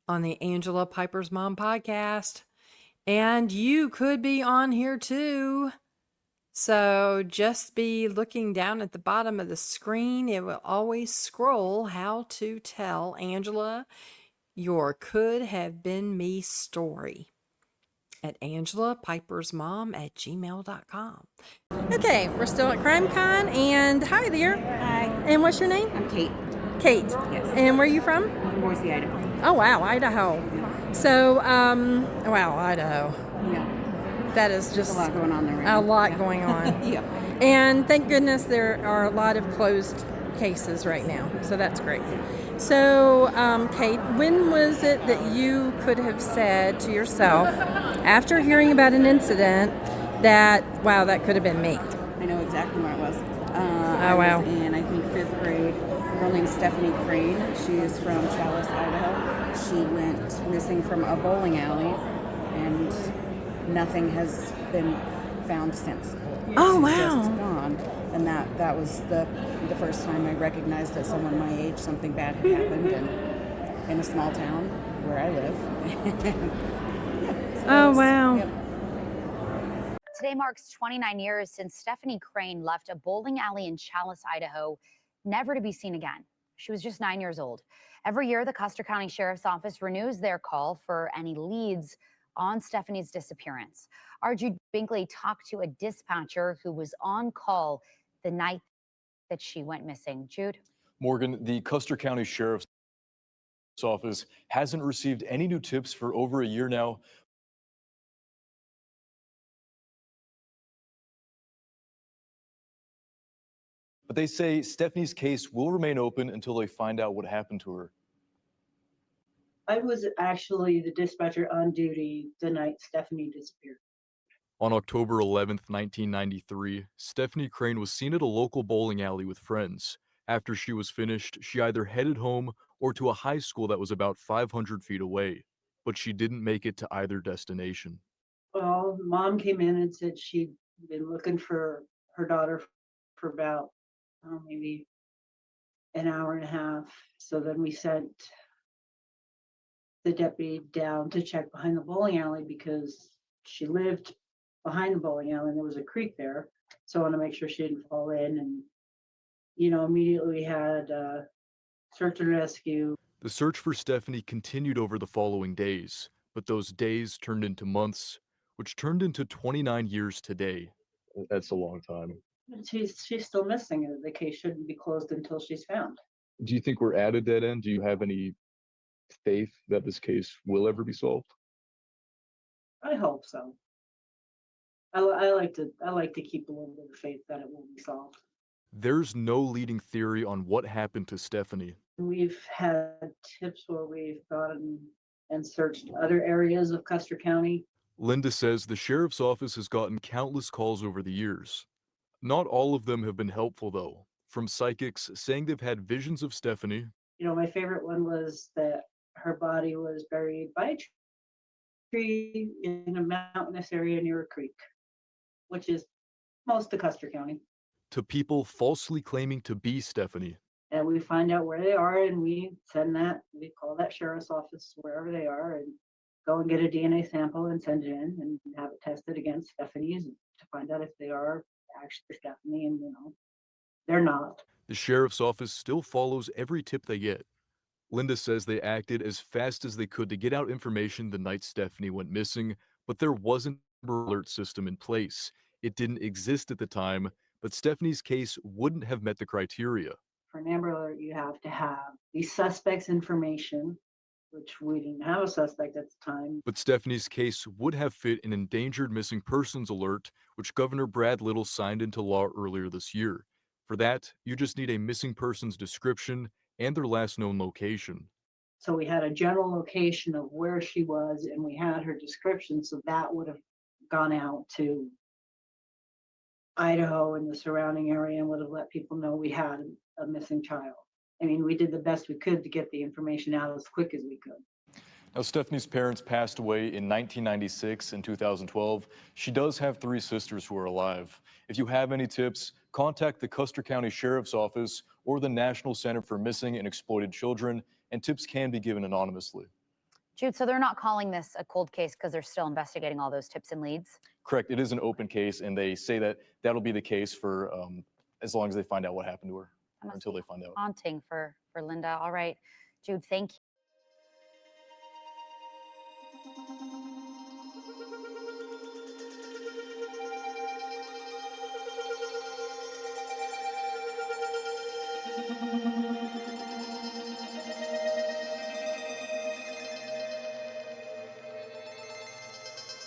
On the Angela Piper's Mom podcast. And you could be on here too. So just be looking down at the bottom of the screen. It will always scroll how to tell Angela your could have been me story at AngelaPipersMom@gmail.com. Okay, we're still at Crimecon, and hi there. Hi, And what's your name? I'm Kate. Kate. Yes. And where are you from? I'm from Boise, Idaho. Oh, wow, Idaho. Yeah. So, wow, Idaho. Yeah. That is There's just a lot going on there right a now. lot Yeah. going on. Yeah. And thank goodness there are a lot of closed cases right now. So that's great. So, Kate, when was it that you could have said to yourself, after hearing about an incident, that, wow, that could have been me? I know exactly where I was. Oh, wow. I was in, I think, 5th grade. A girl named Stephanie Crane. She is from Challis, Idaho. She went missing from a bowling alley, and nothing has been found since. Oh, She's wow. just gone. And that was the first time I recognized that someone my age, something bad had happened in a small town where I live. Oh, wow. Yep. Today marks 29 years since Stephanie Crane left a bowling alley in Challis, Idaho, never to be seen again. She was just 9 years old. Every year, the Custer County Sheriff's Office renews their call for any leads on Stephanie's disappearance. Our Jude Binkley talked to a dispatcher who was on call the night that she went missing. Jude? Morgan, the Custer County Sheriff's Office hasn't received any new tips for over a year now. But they say Stephanie's case will remain open until they find out what happened to her. I was actually the dispatcher on duty the night Stephanie disappeared. On October 11th, 1993, Stephanie Crane was seen at a local bowling alley with friends. After she was finished, she either headed home or to a high school that was about 500 feet away, but she didn't make it to either destination. Well, Mom came in and said she'd been looking for her daughter for about maybe an hour and a half. So then we sent the deputy down to check behind the bowling alley because she lived behind the bowling alley and there was a creek there. So I want to make sure she didn't fall in. And, immediately we had search and rescue. The search for Stephanie continued over the following days, but those days turned into months, which turned into 29 years today. That's a long time. She's still missing, and the case shouldn't be closed until she's found. Do you think we're at a dead end? Do you have any faith that this case will ever be solved? I hope so. I like to keep a little bit of faith that it will be solved. There's no leading theory on what happened to Stephanie. We've had tips where we've gone and searched other areas of Custer County. Linda says the sheriff's office has gotten countless calls over the years. Not all of them have been helpful, though, from psychics saying they've had visions of Stephanie. My favorite one was that her body was buried by a tree in a mountainous area near a creek, which is most of Custer County. To people falsely claiming to be Stephanie. And we find out where they are, and we call that sheriff's office wherever they are, and go and get a DNA sample and send it in and have it tested against Stephanie's to find out if they are actually Stephanie, and they're not. The sheriff's office still follows every tip they get. Linda says they acted as fast as they could to get out information the night Stephanie went missing, but there wasn't an alert system in place. It didn't exist at the time, but Stephanie's case wouldn't have met the criteria. For an Amber Alert, you have to have the suspect's information, which we didn't have a suspect at the time. But Stephanie's case would have fit an endangered missing persons alert, which Governor Brad Little signed into law earlier this year. For that, you just need a missing person's description and their last known location. So we had a general location of where she was, and we had her description, so that would have gone out to Idaho and the surrounding area and would have let people know we had a missing child. I mean, we did the best we could to get the information out as quick as we could. Now, Stephanie's parents passed away in 1996 and 2012. She does have 3 sisters who are alive. If you have any tips, contact the Custer County Sheriff's Office or the National Center for Missing and Exploited Children, and tips can be given anonymously. Jude, so they're not calling this a cold case because they're still investigating all those tips and leads? Correct. It is an open case, and they say that that'll be the case for as long as they find out what happened to her, or until they find out. Haunting for Linda. All right, Jude, thank you.